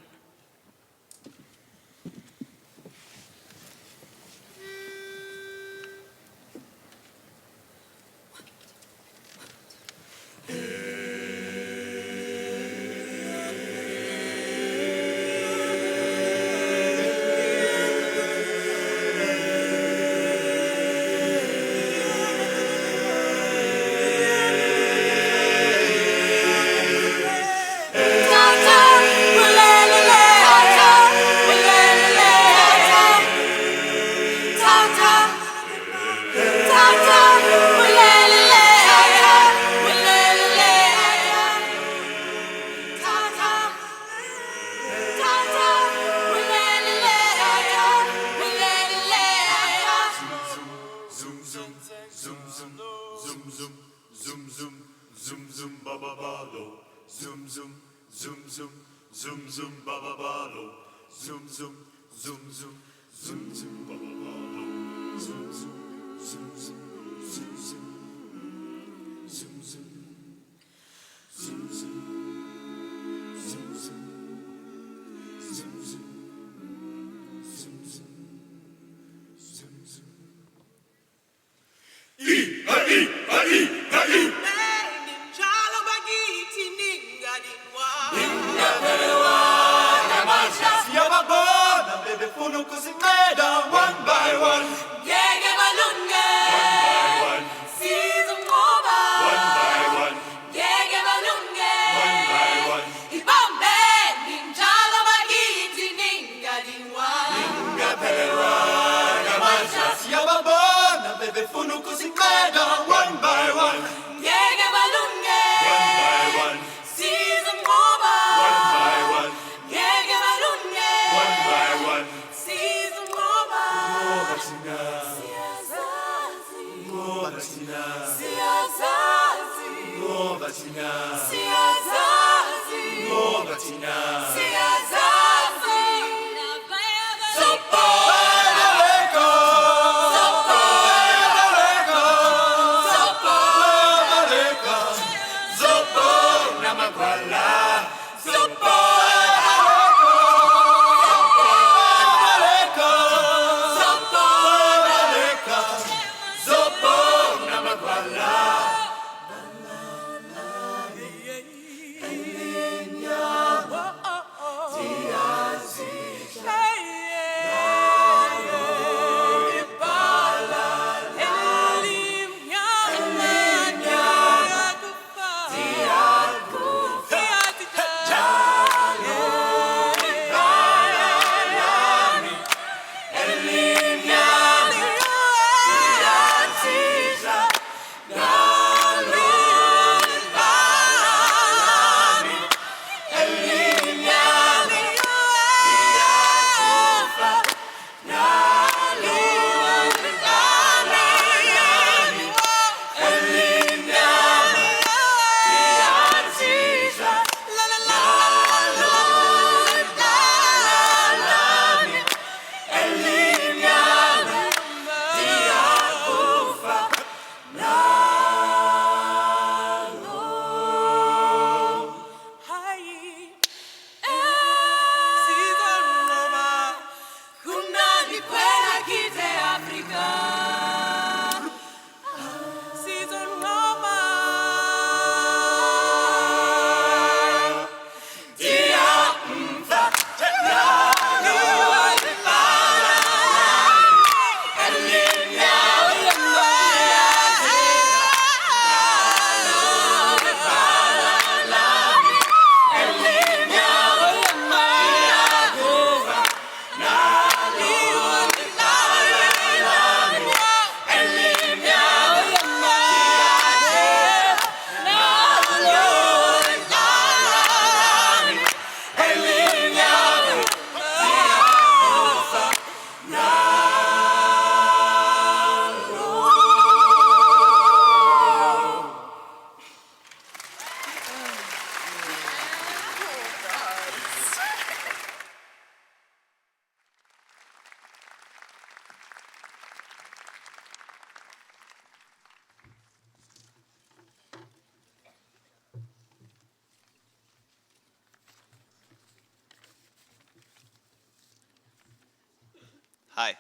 Hi.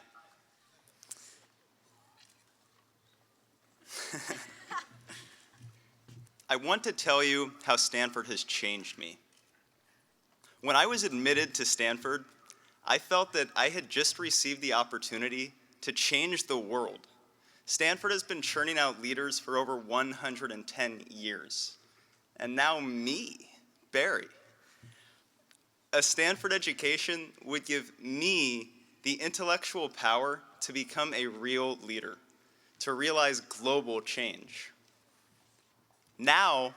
I want to tell you how Stanford has changed me. When I was admitted to Stanford, I felt that I had just received the opportunity to change the world. Stanford has been churning out leaders for over 110 years. And now me, Barry. A Stanford education would give me the intellectual power to become a real leader, to realize global change. Now,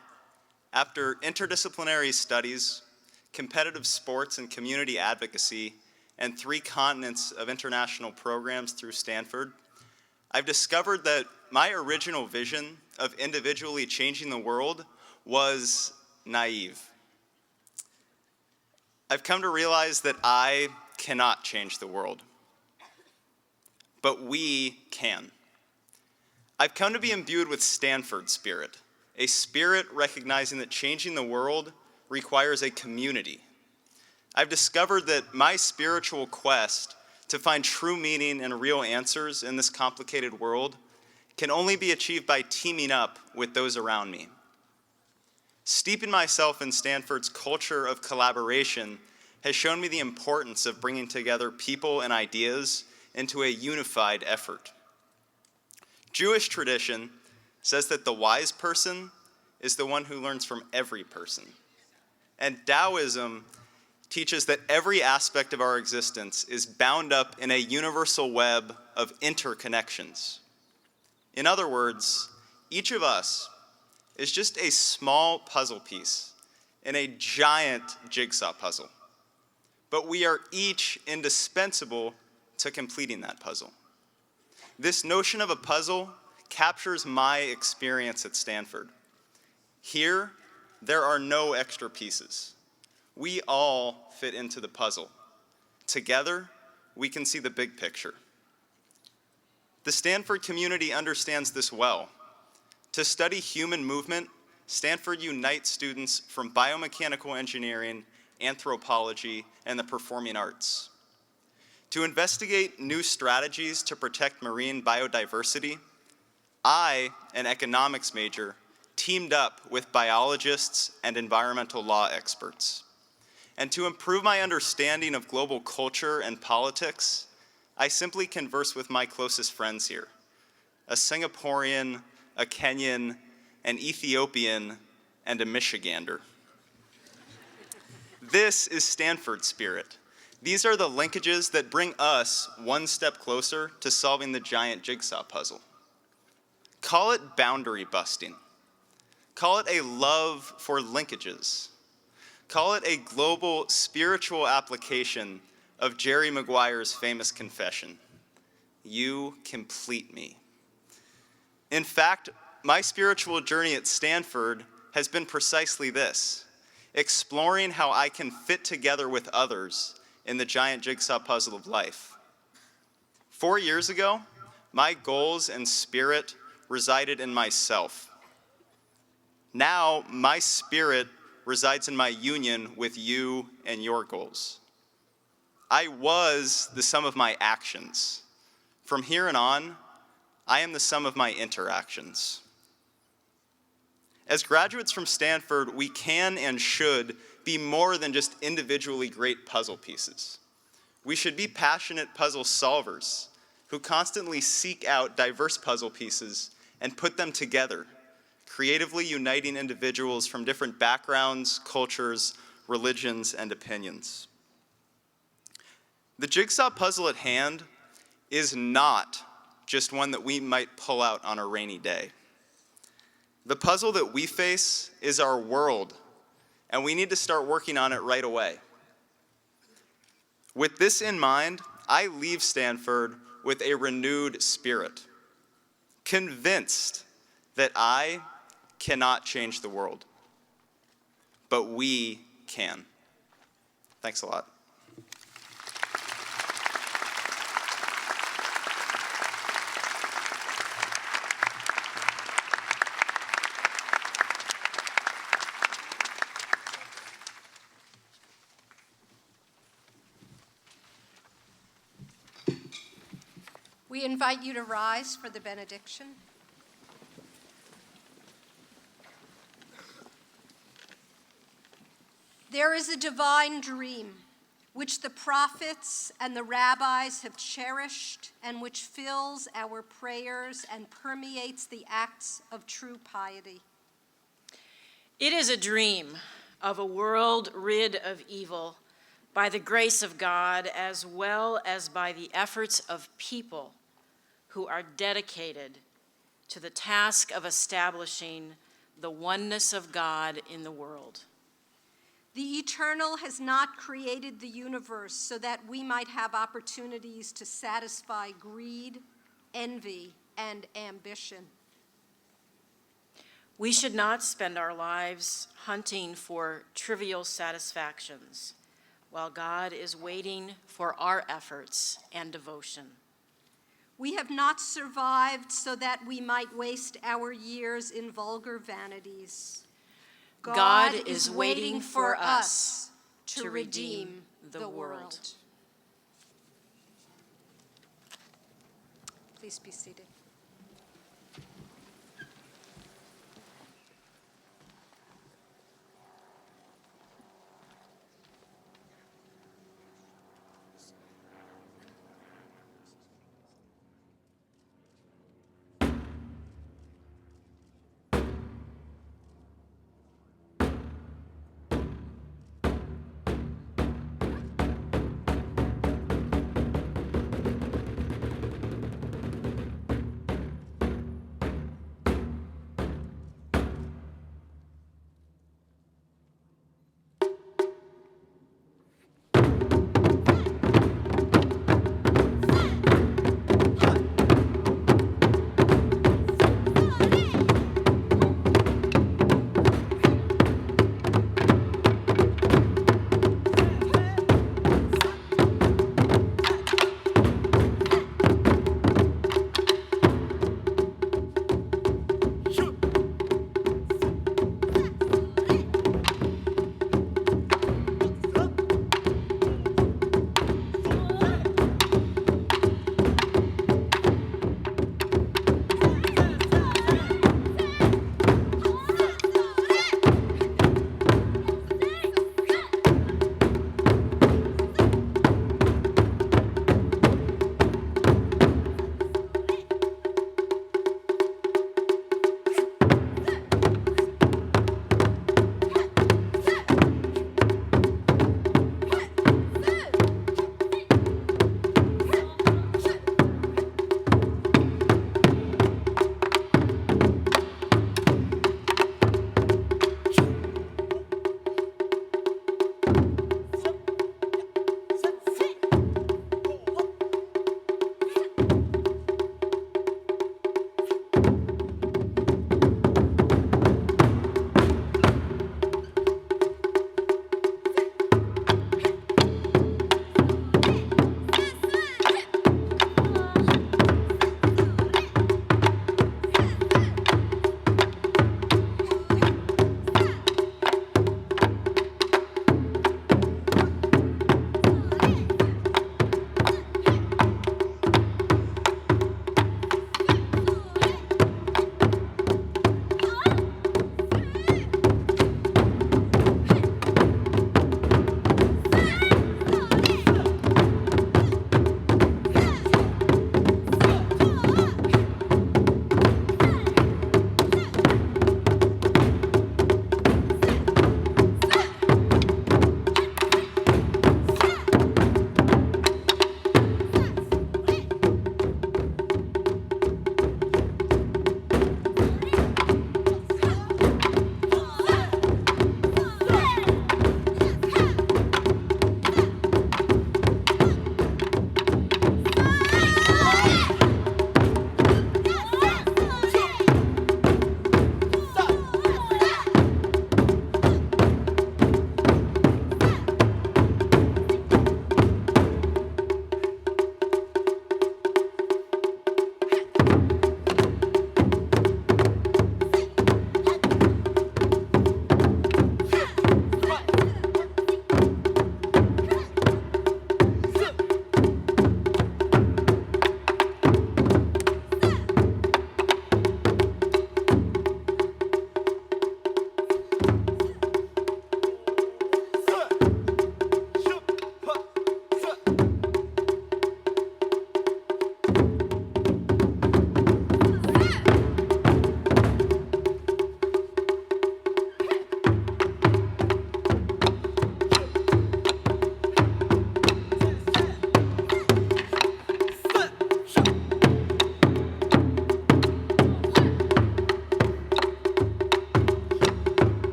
after interdisciplinary studies, competitive sports and community advocacy, and 3 continents of international programs through Stanford, I've discovered that my original vision of individually changing the world was naive. I've come to realize that I cannot change the world, but we can. I've come to be imbued with Stanford spirit, a spirit recognizing that changing the world requires a community. I've discovered that my spiritual quest to find true meaning and real answers in this complicated world can only be achieved by teaming up with those around me. Steeping myself in Stanford's culture of collaboration has shown me the importance of bringing together people and ideas into a unified effort. Jewish tradition says that the wise person is the one who learns from every person. And Taoism teaches that every aspect of our existence is bound up in a universal web of interconnections. In other words, each of us is just a small puzzle piece in a giant jigsaw puzzle. But we are each indispensable to completing that puzzle. This notion of a puzzle captures my experience at Stanford. Here, there are no extra pieces. We all fit into the puzzle. Together, we can see the big picture. The Stanford community understands this well. To study human movement, Stanford unites students from biomechanical engineering, anthropology, and the performing arts. To investigate new strategies to protect marine biodiversity, I, an economics major, teamed up with biologists and environmental law experts. And to improve my understanding of global culture and politics, I simply converse with my closest friends here, a Singaporean, a Kenyan, an Ethiopian, and a Michigander. This is Stanford spirit. These are the linkages that bring us one step closer to solving the giant jigsaw puzzle. Call it boundary busting. Call it a love for linkages. Call it a global spiritual application of Jerry Maguire's famous confession, "You complete me." In fact, my spiritual journey at Stanford has been precisely this, exploring how I can fit together with others in the giant jigsaw puzzle of life. 4 years ago, my goals and spirit resided in myself. Now, my spirit resides in my union with you and your goals. I was the sum of my actions. From here on, I am the sum of my interactions. As graduates from Stanford, we can and should be more than just individually great puzzle pieces. We should be passionate puzzle solvers who constantly seek out diverse puzzle pieces and put them together, creatively uniting individuals from different backgrounds, cultures, religions, and opinions. The jigsaw puzzle at hand is not just one that we might pull out on a rainy day. The puzzle that we face is our world, and we need to start working on it right away. With this in mind, I leave Stanford with a renewed spirit, convinced that I cannot change the world, but we can. Thanks a lot. We invite you to rise for the benediction. There is a divine dream which the prophets and the rabbis have cherished and which fills our prayers and permeates the acts of true piety. It is a dream of a world rid of evil by the grace of God, as well as by the efforts of people who are dedicated to the task of establishing the oneness of God in the world. The Eternal has not created the universe so that we might have opportunities to satisfy greed, envy, and ambition. We should not spend our lives hunting for trivial satisfactions, while God is waiting for our efforts and devotion. We have not survived so that we might waste our years in vulgar vanities. God is waiting for us to redeem the world. Please be seated.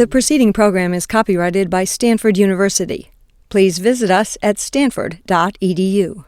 The preceding program is copyrighted by Stanford University. Please visit us at stanford.edu.